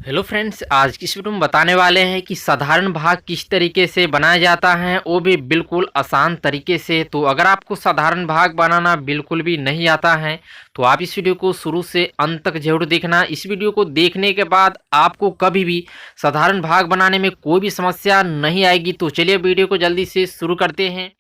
Hello friends, आज की इस वीडियो में बताने वाले हैं कि साधारण भाग किस तरीके से बनाया जाता है, वो भी बिल्कुल आसान तरीके से। तो अगर आपको साधारण भाग बनाना बिल्कुल भी नहीं आता है तो आप इस वीडियो को शुरू से अंत तक जरूर देखना। इस वीडियो को देखने के बाद आपको कभी भी साधारण भाग बनाने में कोई भी समस्या नहीं आएगी। तो चलिए वीडियो को जल्दी से शुरू करते हैं।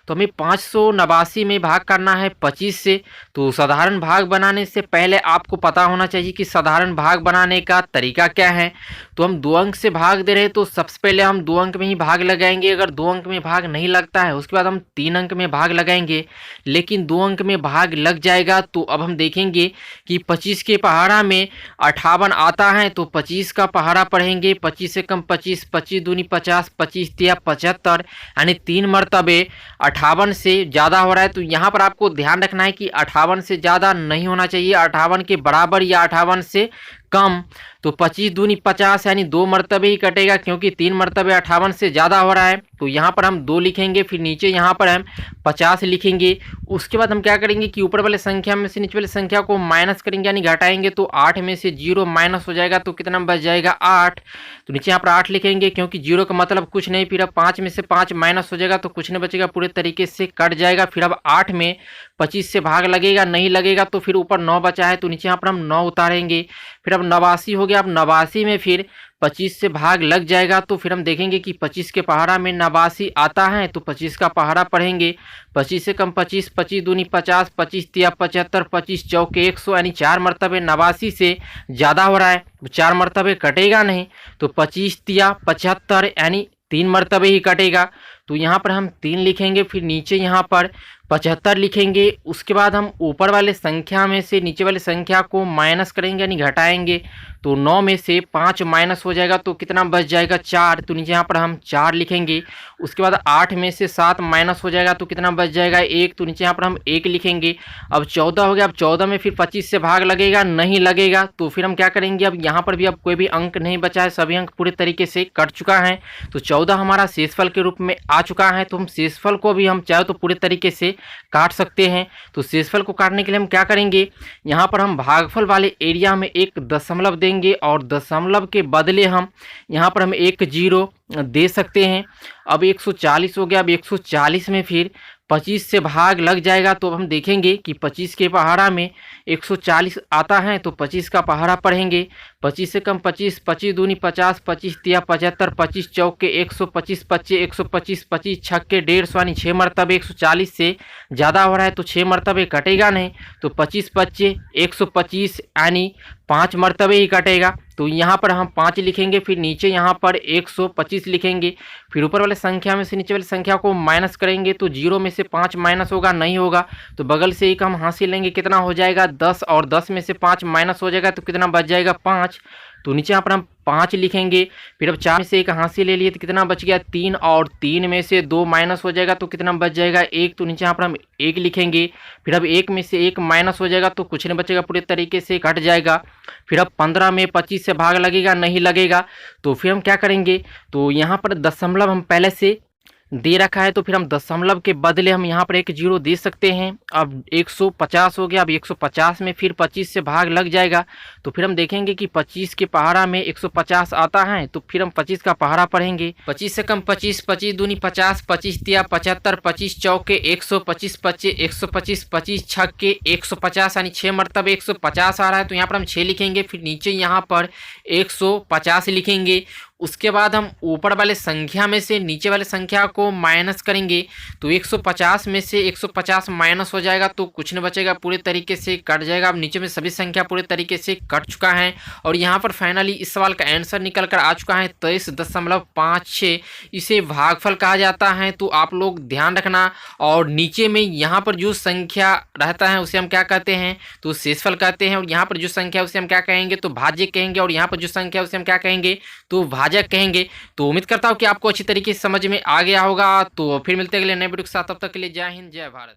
तो हमें 589 में भाग करना है 25 से। तो साधारण भाग बनाने से पहले आपको पता होना चाहिए कि साधारण भाग बनाने का तरीका क्या है। तो हम 2 अंक से भाग दे रहे हैं तो सबसे पहले हम 2 अंक में ही भाग लगाएंगे। अगर 2 अंक में भाग नहीं लगता है उसके बाद हम 3 अंक में भाग लगाएंगे। लेकिन 2 अंक में भाग लग जाएगा तो अब हम देखेंगे कि 25 के पहाड़ा में 58 आता है तो 25 का पहाड़ा पढ़ेंगे। 25 से कम 25, 25 दूनी 50, 25 तिया 75, यानी 3 मरतबे 58 से ज़्यादा हो रहा है। तो यहाँ पर आपको ध्यान रखना है कि 58 से ज़्यादा नहीं होना चाहिए, 58 के बराबर या 58 से कम। तो 25 दूनी 50 यानी 2 मरतबे ही कटेगा, क्योंकि 3 मरतबे 58 से ज़्यादा हो रहा है। तो यहाँ पर हम 2 लिखेंगे, फिर नीचे यहाँ पर हम 50 लिखेंगे। उसके बाद हम क्या करेंगे कि ऊपर वाले संख्या में से नीचे वाले संख्या को माइनस करेंगे, यानी घटाएंगे। तो 8 में से 0 माइनस हो जाएगा तो कितना बच जाएगा 8। तो नीचे यहाँ पर 8 लिखेंगे, क्योंकि 0 का मतलब कुछ नहीं। फिर अब 5 में से 5 माइनस हो जाएगा तो कुछ नहीं बचेगा, पूरे तरीके से कट जाएगा। फिर अब 8 में 25 से भाग लगेगा, नहीं लगेगा तो फिर ऊपर 9 बचा है तो नीचे यहाँ पर हम 9 उतारेंगे। फिर अब 89 हो गया। अब 89 में फिर 25 से भाग लग जाएगा तो फिर हम देखेंगे कि 25 के पहाड़ा में 89 आता है तो 25 का पहाड़ा पढ़ेंगे। 25 से कम 25, 25 दूनी 50, 25 तिया 75, 25 चौके 100, यानी 4 मरतबे 89 से ज़्यादा हो रहा है, 4 मरतबे कटेगा नहीं। तो 25 तिया 75 यानी 3 मरतबे ही कटेगा। तो यहाँ पर हम 3 लिखेंगे, फिर नीचे यहाँ पर 75 लिखेंगे। उसके बाद हम ऊपर वाले संख्या में से नीचे वाले संख्या को माइनस करेंगे, यानी घटाएंगे। तो 9 में से 5 माइनस हो जाएगा तो कितना बच जाएगा 4। तो नीचे यहाँ पर हम 4 लिखेंगे। उसके बाद 8 में से 7 माइनस हो जाएगा तो कितना बच जाएगा 1। तो नीचे यहाँ पर हम 1 लिखेंगे। अब 14 हो गया। अब 14 में फिर 25 से भाग लगेगा, नहीं लगेगा तो फिर हम क्या करेंगे, अब यहाँ पर भी अब कोई भी अंक नहीं बचा है, सभी अंक पूरे तरीके से कट चुका है। तो 14 हमारा शेषफल के रूप में आ चुका है। तो हम शेषफल को भी हम चाहे तो पूरे तरीके से काट सकते हैं। तो शेषफल को काटने के लिए हम क्या करेंगे, यहाँ पर हम भागफल वाले एरिया में एक दशमलव देंगे और दशमलव के बदले हम यहाँ पर हम एक 0 दे सकते हैं। अब 140 हो गया। अब 140 में फिर 25 से भाग लग जाएगा तो अब हम देखेंगे कि 25 के पहाड़ा में 140 आता है तो 25 का पहाड़ा पढ़ेंगे। 25 से कम 25, 25 दूनी 50, 25 तिया 75, 25 चौके 100, 25 पच्चे 125, 25 छक्के 150, यानी 6 मरतबे 140 से ज़्यादा हो रहा है तो 6 मरतबे कटेगा नहीं। तो 25 पच्चे 125 यानी 5 मरतबे ही कटेगा। तो यहाँ पर हम 5 लिखेंगे, फिर नीचे यहाँ पर 125 लिखेंगे। फिर ऊपर वाले संख्या में से नीचे वाली संख्या को माइनस करेंगे तो 0 में से 5 माइनस होगा, नहीं होगा। तो बगल से एक हम हासिल लेंगे, कितना हो जाएगा 10, और 10 में से 5 माइनस हो जाएगा तो कितना बच जाएगा 5। तो नीचे यहाँ पर हम 5 लिखेंगे। फिर अब 4 में से एक हासिल ले लिए तो कितना बच गया 3, और 3 में से 2 माइनस हो जाएगा तो कितना बच जाएगा 1। तो नीचे यहाँ पर हम 1 लिखेंगे। फिर अब 1 में से 1 माइनस हो जाएगा तो कुछ नहीं बचेगा, पूरे तरीके से कट जाएगा। फिर अब 15 में 25 से भाग लगेगा, नहीं लगेगा। तो फिर हम क्या करेंगे, तो यहाँ पर दशमलव हम पहले से दे रखा है तो फिर हम दशमलव के बदले हम यहाँ पर एक 0 दे सकते हैं। अब 150 हो गया। अब 150 में फिर 25 से भाग लग जाएगा तो फिर हम देखेंगे कि 25 के पहाड़ा में 150 आता है तो फिर हम 25 का पहाड़ा पढ़ेंगे। 25 से कम 25, 25 दूनी 50, 25 तिया 75, 25 चौके 100, 25 पच्चे 125, 25 छक्के 150, यानी 6 मरतबे 150 आ रहा है तो यहाँ पर हम 6 लिखेंगे। फिर नीचे यहाँ पर 150 लिखेंगे। उसके बाद हम ऊपर वाले संख्या में से नीचे वाले संख्या को माइनस करेंगे तो 150 में से 150 माइनस हो जाएगा तो कुछ नहीं बचेगा, पूरे तरीके से कट जाएगा। अब नीचे में सभी संख्या पूरे तरीके से कट चुका है और यहाँ पर फाइनली इस सवाल का आंसर निकल कर आ चुका है 23.56। इसे भागफल कहा जाता है। तो आप लोग ध्यान रखना। और नीचे में यहाँ पर जो संख्या रहता है उसे हम क्या कहते हैं, तो शेषफल कहते हैं। और यहाँ पर जो संख्या उसे हम क्या कहेंगे, तो भाज्य कहेंगे। और यहाँ पर जो संख्या उसे हम क्या कहेंगे, तो भाज्य कहेंगे। तो उम्मीद करता हूँ कि आपको अच्छी तरीके से समझ में आ गया होगा। तो फिर मिलते हैं अगले नए वीडियो के साथ, तब तक के लिए जय हिंद जय भारत।